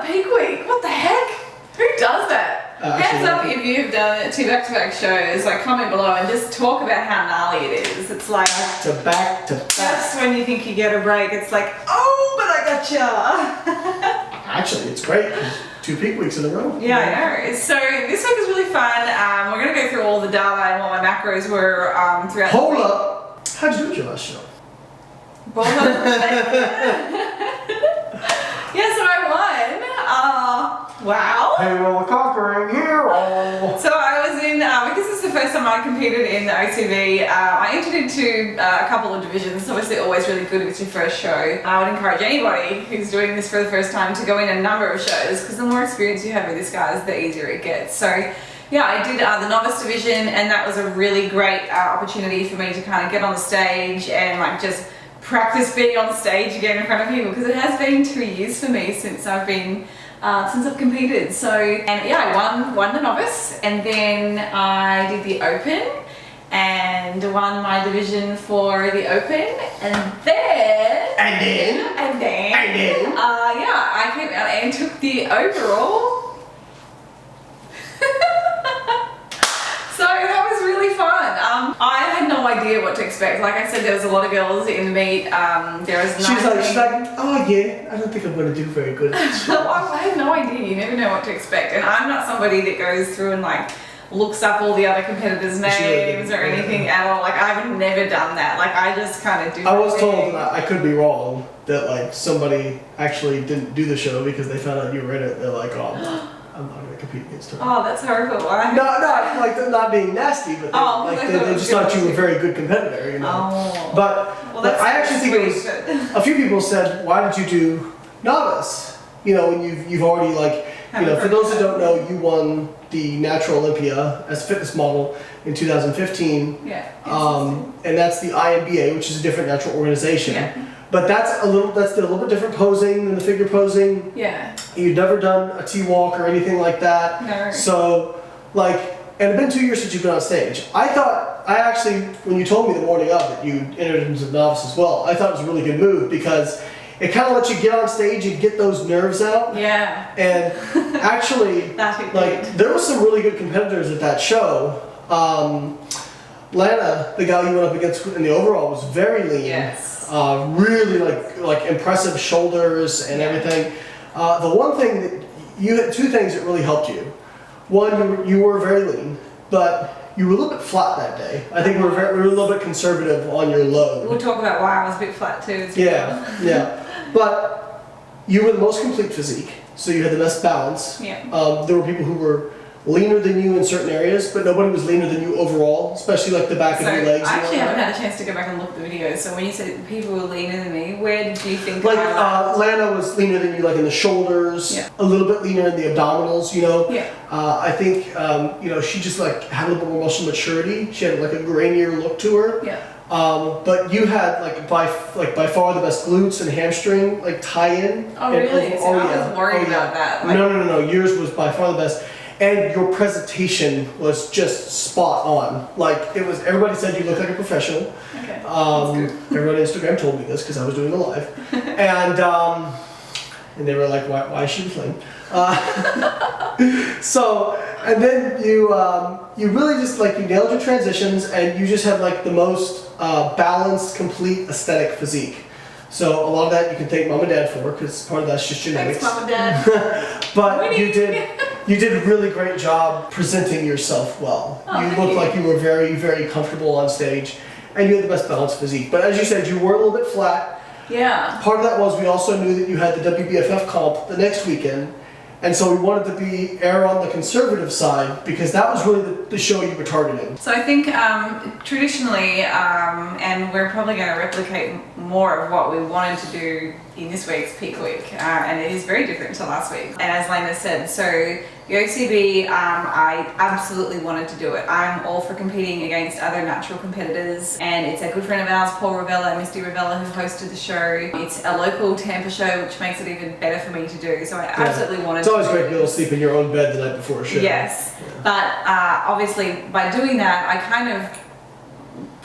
the peak week. What the heck? Who does that? Hands up if you've done 2 back-to-back shows. Like, comment below and just talk about how gnarly it is. It's like back to back. Just when you think you get a break, it's like, oh, but I gotcha. Actually, it's great. 2 peak weeks in a row. Yeah, I know. So this week is really fun. We're going to go through all the data and what my macros were throughout Hold the week. up. How'd you do with your last show? Yes, so I won. Wow. Hero conquering hero. So I was in, because this is the first time I competed in the OCB, I entered into a couple of divisions. It's obviously always really good if it's your first show. I would encourage anybody who's doing this for the first time to go in a number of shows, because the more experience you have with this, guys, the easier it gets. So yeah, I did the novice division, and that was a really great opportunity for me to kind of get on the stage and like just practice being on stage again in front of people, because it has been 2 years for me since I've been since I've competed. So, and yeah, I won the novice, and then I did the open and won my division for the open, and then yeah, I came out and took the overall. So that was really fun. I had no idea what to expect. Like I said, there was a lot of girls in the meet. There was She's like, oh yeah, I don't think I'm going to do very good at this show. I had no idea. You never know what to expect. And I'm not somebody that goes through and like looks up all the other competitors' names or anything at all. Like I've never done that. Like I just kind of do. I was told that I could be wrong, that like somebody actually didn't do the show because they found out you were in it. They're like, oh, I'm not going to compete against her. Oh, that's horrible. No, like not being nasty, but they just thought you were a very good competitor, you know. Oh. But I actually think it was a few people said, why did you do novice? You know, when you've already like, you know, for those that don't know, you won the Natural Olympia as fitness model in 2015. Yeah. And that's the INBA, which is a different natural organization. Yeah. But that's a little bit different posing than the figure posing. Yeah. You've never done a T-walk or anything like that. No. So, like, and it's been 2 years since you've been on stage. I actually, when you told me the morning of that you entered into the novice as well, I thought it was a really good move because it kind of lets you get on stage and get those nerves out. Yeah. And actually, like, there were some really good competitors at that show. Lana, the gal you went up against in the overall, was very lean. Yes. Really like impressive shoulders and everything. The one thing that you had, 2 things that really helped you. One, you were very lean, but you were a little bit flat that day. I think we were a little bit conservative on your load. We'll talk about why I was a bit flat too. Yeah. But you were the most complete physique, so you had the best balance. Yeah. There were people who were leaner than you in certain areas, but nobody was leaner than you overall, especially like the back of your legs. I actually haven't had a chance to go back and look at the videos, so when you said people were leaner than me, where did you think like Lana was leaner than you, like in the shoulders, a little bit leaner in the abdominals, you know. Yeah. I think you know, she just like had a little bit more muscle maturity. She had like a grainier look to her. Yeah. But you had like by far the best glutes and hamstring like tie-in. Oh really? So I was worried about that. Like, no. Yours was by far the best. And your presentation was just spot on. Like it was, everybody said you looked like a professional. Okay. Everybody on Instagram told me this because I was doing the live, and they were like, "Why is she playing?" So, and then you really just like you nailed your transitions, and you just had like the most balanced, complete aesthetic physique. So a lot of that you can thank mom and dad for, because part of that's just genetics. Thanks, mom and dad. But you did a really great job presenting yourself well. Oh, you looked like you were very, very comfortable on stage, and you had the best balanced physique. But as you said, you were a little bit flat. Yeah. Part of that was we also knew that you had the WBFF comp the next weekend, and so we wanted to err on the conservative side because that was really the show you were targeting. So I think traditionally, and we're probably going to replicate more of what we wanted to do in this week's peak week, and it is very different to last week. And as Lena said, so the OCB, I absolutely wanted to do it. I'm all for competing against other natural competitors, and it's a good friend of ours, Paul Ravella, Misty Ravella, who hosted the show. It's a local Tampa show, which makes it even better for me to do. So I absolutely wanted to. It's always great to be able to sleep in your own bed the night before a show. Yes, but obviously by doing that, I kind of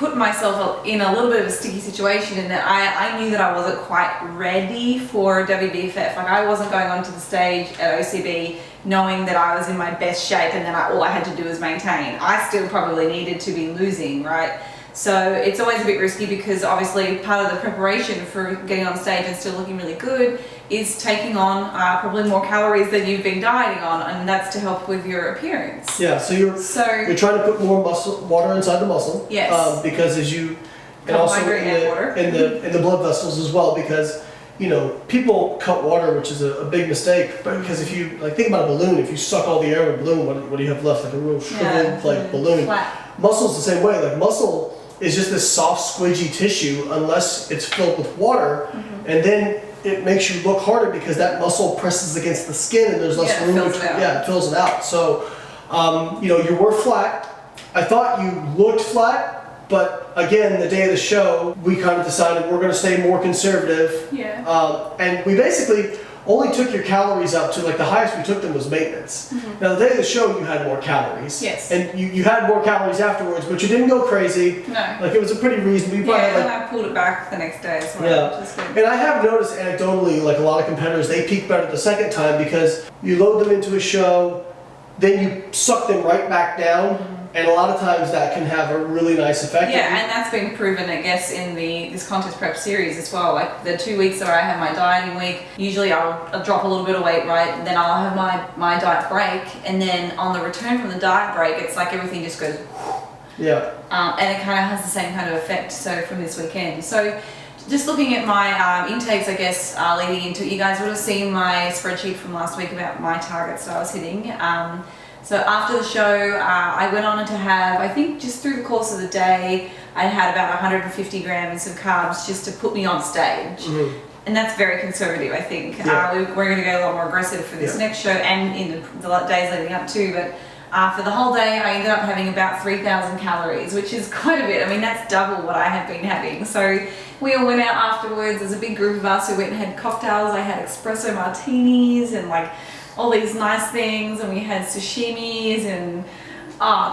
put myself in a little bit of a sticky situation in that I knew that I wasn't quite ready for WBFF. Like I wasn't going onto the stage at OCB knowing that I was in my best shape and then all I had to do was maintain. I still probably needed to be losing, right? So it's always a bit risky because obviously part of the preparation for getting on stage and still looking really good is taking on probably more calories than you've been dieting on, and that's to help with your appearance. Yeah, so you're trying to put more water inside the muscle. Yes. Because and also in the blood vessels as well, because people cut water, which is a big mistake. But because if you think about a balloon, if you suck all the air in a balloon, what do you have left? Like a real shriveled balloon. Flat. Muscle's the same way. Like muscle is just this soft, squidgy tissue unless it's filled with water, and then it makes you look harder because that muscle presses against the skin and there's less room. It fills it out. So, you were flat. I thought you looked flat, but again, the day of the show, we kind of decided we're going to stay more conservative. Yeah. And we basically only took your calories up to the highest we took them was maintenance. Now the day of the show you had more calories. Yes. And you had more calories afterwards, but you didn't go crazy. No. It was a pretty reasonable. And I pulled it back the next day as well. Yeah. And I have noticed anecdotally, a lot of competitors, they peak better the second time because you load them into a show, then you suck them right back down. And a lot of times that can have a really nice effect. Yeah, and that's been proven, I guess, in this contest prep series as well. Like the 2 weeks that I have my dieting week, usually I'll drop a little bit of weight, right? Then I'll have my diet break, and then on the return from the diet break, it's like everything just goes. Yeah. And it kind of has the same kind of effect. So from this weekend, so just looking at my intakes, I guess, leading into it, you guys would have seen my spreadsheet from last week about my targets that I was hitting. So after the show, I went on to have, I think just through the course of the day, I had about 150 grams of carbs just to put me on stage. And that's very conservative, I think. We're going to go a lot more aggressive for this next show and in the days leading up to. But for the whole day, I ended up having about 3,000 calories, which is quite a bit. I mean, that's double what I have been having. So we all went out afterwards. There's a big group of us who went and had cocktails. I had espresso martinis and all these nice things, and we had sashimis, and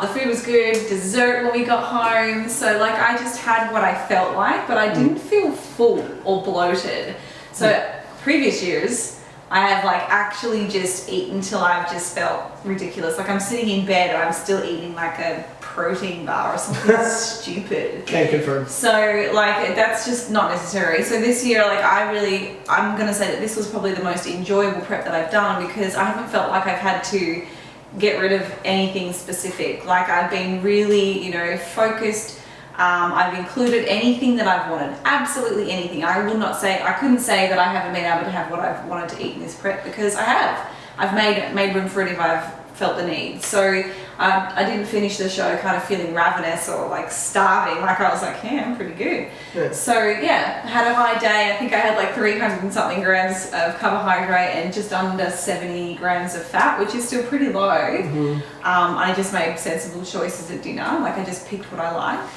the food was good, dessert when we got home. So I just had what I felt like, but I didn't feel full or bloated. So previous years, I have actually just eaten till I've just felt ridiculous. I'm sitting in bed and I'm still eating a protein bar or something stupid. Can confirm. So that's just not necessary. So this year, I'm gonna say that this was probably the most enjoyable prep that I've done because I haven't felt like I've had to get rid of anything specific. I've been really, focused. I've included anything that I've wanted, absolutely anything. I couldn't say that I haven't been able to have what I've wanted to eat in this prep because I have. I've made room for it if I've felt the need. So I didn't finish the show kind of feeling ravenous or starving. I was yeah, I'm pretty good. Yeah. So yeah, had a high day. I think I had 300 and something grams of carbohydrate and just under 70 grams of fat, which is still pretty low. I just made sensible choices at dinner. I just picked what I like.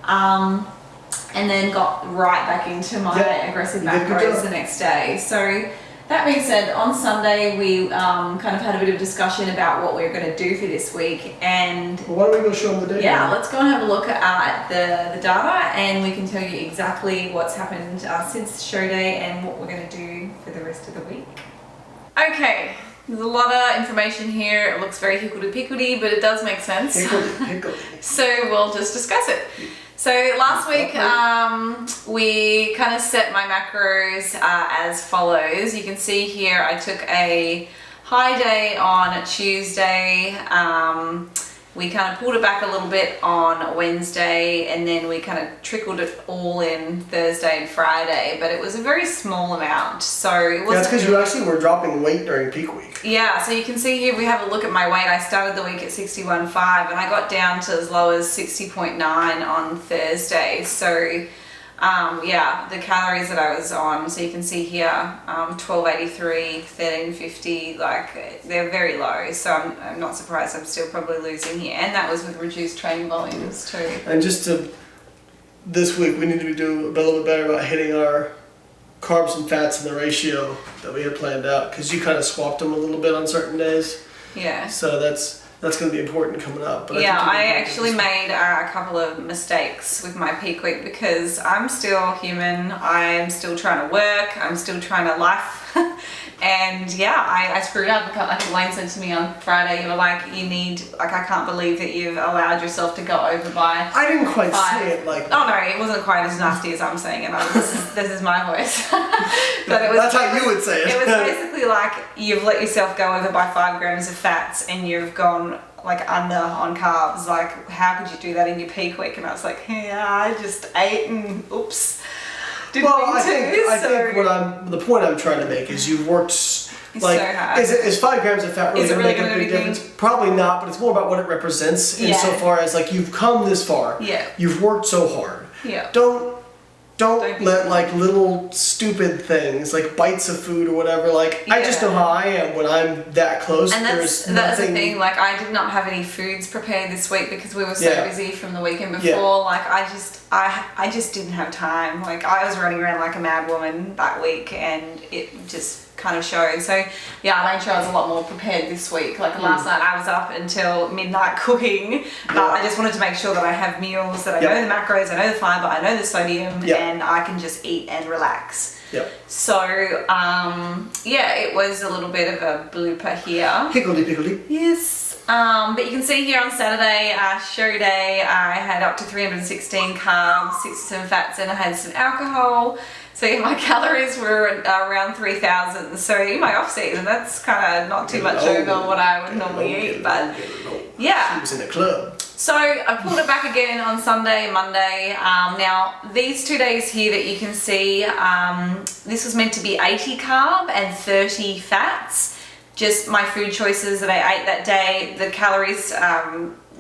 And then got right back into my aggressive macros the next day. So that being said, on Sunday we kind of had a bit of discussion about what we're going to do for this week, and why don't we go show them the data? Yeah, let's go and have a look at the data, and we can tell you exactly what's happened since show day and what we're going to do for the rest of the week. Okay. There's a lot of information here. It looks very hickledy-pickledy, but it does make sense. Hickledy. So we'll just discuss it. So last week we kind of set my macros as follows. You can see here I took a high day on Tuesday. We kind of pulled it back a little bit on Wednesday, and then we kind of trickled it all in Thursday and Friday, but it was a very small amount. So it wasn't. That's because you actually were dropping weight during peak week. Yeah, so you can see here we have a look at my weight. I started the week at 61.5 and I got down to as low as 60.9 on Thursday. So yeah, the calories that I was on, so you can see here 1283, 1350, they're very low, so I'm not surprised I'm still probably losing here, and that was with reduced training volumes too. And this week we need to do a little bit better about hitting our carbs and fats in the ratio that we had planned out, because you kind of swapped them a little bit on certain days. Yeah. So that's that's going to be important coming up. But Yeah, I think actually made a couple of mistakes with my peak week because I'm still human. I'm still trying to work. I'm still trying to life. And yeah, I screwed up. I think Wayne said to me on Friday, you were like, I can't believe that you've allowed yourself to go over by I didn't quite 5. say it like Oh no, it wasn't quite as nasty as I'm saying it. This is my voice. But it was, that's how you would say it. It was basically like you've let yourself go over by 5 grams of fats and you've gone like under on carbs. Like, how could you do that in your peak week? And I was like, yeah, I just ate and oops. I think the point I'm trying to make is you've worked like so hard. Is 5 grams of fat really Is it going to really make a big gonna do difference? Probably not, but it's more about what it represents insofar as like you've come this far. Yeah. You've worked so hard. Yeah. Don't let like little stupid things like bites of food or whatever. Like I just know how I am when I'm that close. And that's the thing. Like I did not have any foods prepared this week because we were so busy from the weekend before. Yeah. Like I just didn't have time. Like I was running around like a mad woman that week, and it just kind of showed. So yeah, I made sure I was a lot more prepared this week. Like last night I was up until midnight cooking, but I just wanted to make sure that I have meals, that I know the macros, I know the fiber, I know the sodium, and I can just eat and relax. Yep. So yeah, it was a little bit of a blooper here. Higgledy-piggledy. Yes. But you can see here on Saturday, show day, I had up to 316 carbs, 67 fats, and I had some alcohol. So yeah, my calories were around 3,000. So in my off season, that's kind of not too much over what I would normally eat. But yeah. She was in a club. So I pulled it back again on Sunday and Monday. Now these 2 days here that you can see, this was meant to be 80 carb and 30 fats. Just my food choices that I ate that day. The calories,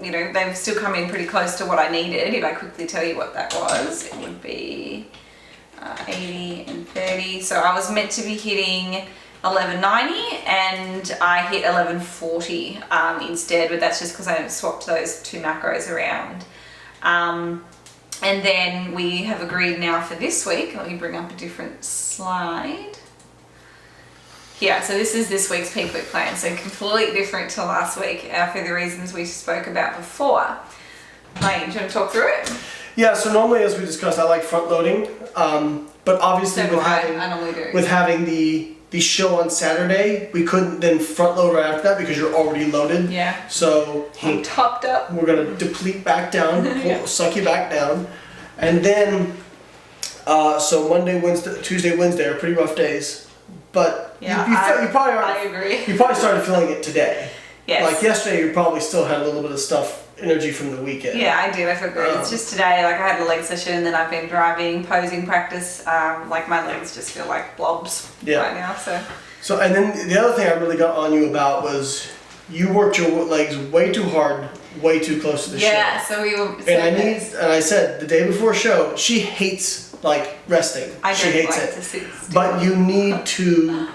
you know, they've still come in pretty close to what I needed. If I quickly tell you what that was, it would be 80 and 30. So I was meant to be hitting 1190 and I hit 1140 instead, but that's just because I swapped those 2 macros around. And then we have agreed now for this week. Let me bring up a different slide. Yeah, so this is this week's peak week plan, so completely different to last week for the reasons we spoke about before. Wayne, do you want to talk through it? Yeah, so normally as we discussed, I like front loading, but obviously with having the show on Saturday, we couldn't then front load right after that because you're already loaded. Yeah. So I'm topped up. We're gonna deplete back down, suck you back down, and then so Monday, Wednesday, Tuesday, Wednesday are pretty rough days. But you probably I agree. You probably started feeling it today. Yes. Like yesterday, you probably still had a little bit of energy from the weekend. Yeah, I did. I feel great. It's just today, like I had a leg session, then I've been driving, posing practice. Like my legs just feel like blobs right now. So and then the other thing I really got on you about was you worked your legs way too hard, way too close to the show. Yeah, so we were. And I said the day before show, she hates like resting. She hates it. To sit still. But you need to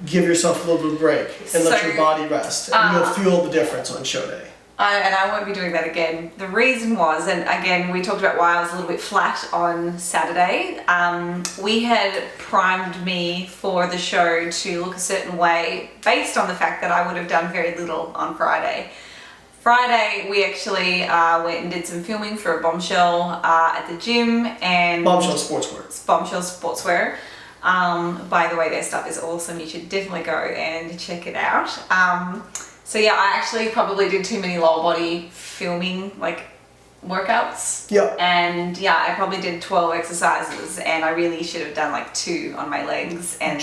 give yourself a little bit of break and let your body rest, and you'll feel the difference on show day. And I won't be doing that again. The reason was, and again, we talked about why I was a little bit flat on Saturday. We had primed me for the show to look a certain way based on the fact that I would have done very little on Friday. Friday, we actually went and did some filming for a Bombshell at the gym. And Bombshell Sportswear. Bombshell Sportswear. By the way, their stuff is awesome. You should definitely go and check it out. So yeah, I actually probably did too many lower body filming like workouts. Yeah. And yeah, I probably did 12 exercises and I really should have done like 2 on my legs. And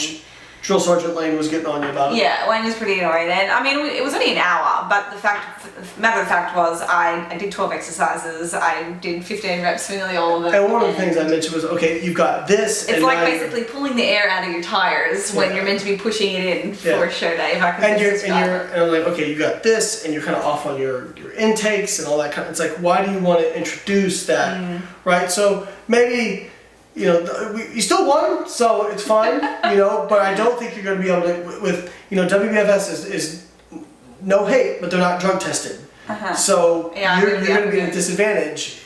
Drill Sergeant Lane was getting on you about it. Yeah, Wayne was pretty annoyed. And I mean, it was only an hour, but the matter of fact was I did 12 exercises. I did 15 reps for nearly all of them. And one of the things I mentioned was, okay, you've got this. It's like basically pulling the air out of your tires when you're meant to be pushing it in for a show day. If I can and I'm like, okay, you got this, and you're kind of off on your intakes and all that kind of. It's like, why do you want to introduce that, right? So maybe. You know, you still won, so it's fine, you know, but I don't think you're going to be able to, with, you know, WBFS is no hate, but they're not drug tested. So you're going to be at a disadvantage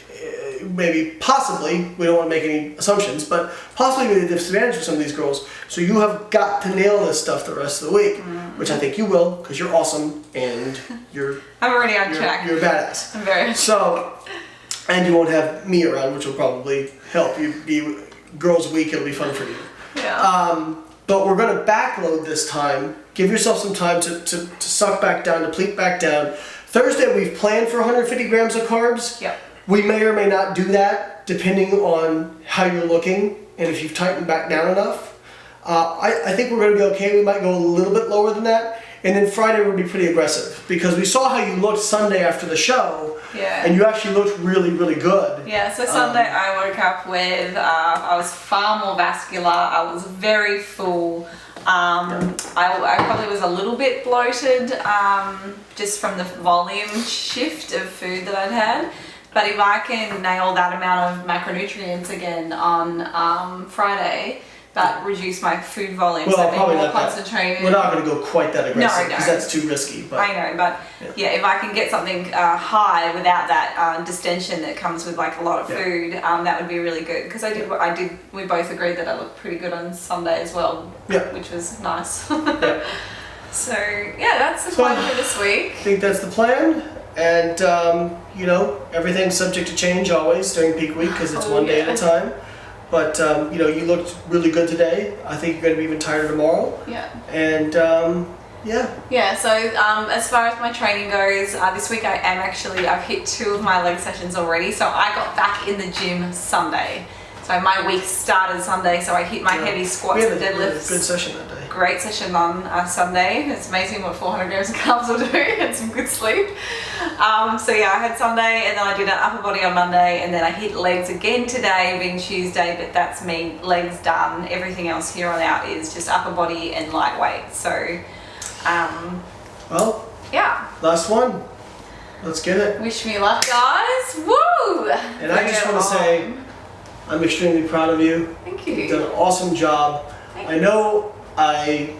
maybe possibly, we don't want to make any assumptions, but possibly be a disadvantage for some of these girls. So you have got to nail this stuff the rest of the week, which I think you will, because you're awesome and you're I'm already on track. You're a badass. I'm very So, and you won't have me around, which will probably help you be girls' week. It'll be fun for you. Yeah. But we're going to backload this time. Give yourself some time to suck back down, deplete back down. Thursday, we've planned for 150 grams of carbs. Yep. We may or may not do that, depending on how you're looking and if you've tightened back down enough. I think we're going to be okay. We might go a little bit lower than that. And then Friday we'll be pretty aggressive, because we saw how you looked Sunday after the show. Yeah. And you actually looked really, really good. Yeah, so Sunday I woke up with, I was far more vascular, I was very full. I probably was a little bit bloated, just from the volume shift of food that I'd had. But if I can nail that amount of macronutrients again on Friday, that reduced my food volume, Well, so being probably more not that. concentrated. We're not going to go quite that aggressive, No. because that's too risky. But I know, but yeah, if I can get something high without that distension that comes with like a lot of food, that would be really good. Because we both agreed that I looked pretty good on Sunday as well, which was nice. So yeah, that's the plan for this week. I think that's the plan. And, you know, everything's subject to change always during peak week, because it's one day at a time. But, you know, you looked really good today. I think you're going to be even tighter tomorrow. Yeah. And, yeah. Yeah, so as far as my training goes, this week I've hit 2 of my leg sessions already. So I got back in the gym Sunday. So my week started Sunday, so I hit my heavy squats and deadlifts. We had a good session that day. Great session on Sunday. It's amazing what 400 grams of carbs will do and some good sleep. So yeah, I had Sunday, and then I did an upper body on Monday, and then I hit legs again today, being Tuesday, but that's me, legs done. Everything else here on out is just upper body and lightweight. So, well, yeah. Last one. Let's get it. Wish me luck, guys. Woo! And I just want to say, I'm extremely proud of you. Thank you. You've done an awesome job. I know I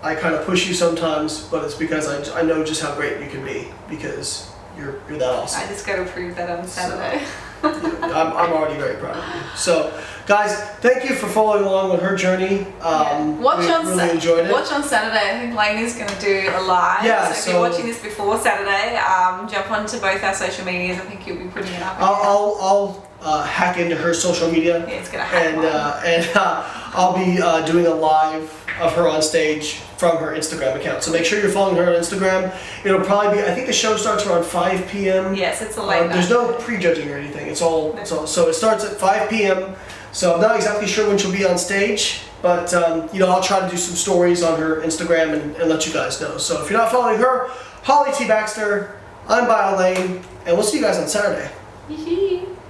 kind of push you sometimes, but it's because I know just how great you can be, because you're that awesome. I just got to prove that on Saturday. I'm already very proud of you. So, guys, thank you for following along with her journey. Really enjoyed it. Watch on Saturday. I think Lainey's going to do a live. Yeah, so if you're watching this before Saturday, jump onto both our social medias. I think you'll be putting it up. I'll hack into her social media. Yeah, it's gonna hack and I'll be doing a live of her on stage from her Instagram account. So make sure you're following her on Instagram. It'll probably be, I think the show starts around 5 p.m. Yes, it's a late night. There's no prejudging or anything. It's all, so it starts at 5 p.m. So I'm not exactly sure when she'll be on stage, but you know, I'll try to do some stories on her Instagram and let you guys know. So if you're not following her, Holly T. Baxter, I'm Bio Lane, and we'll see you guys on Saturday.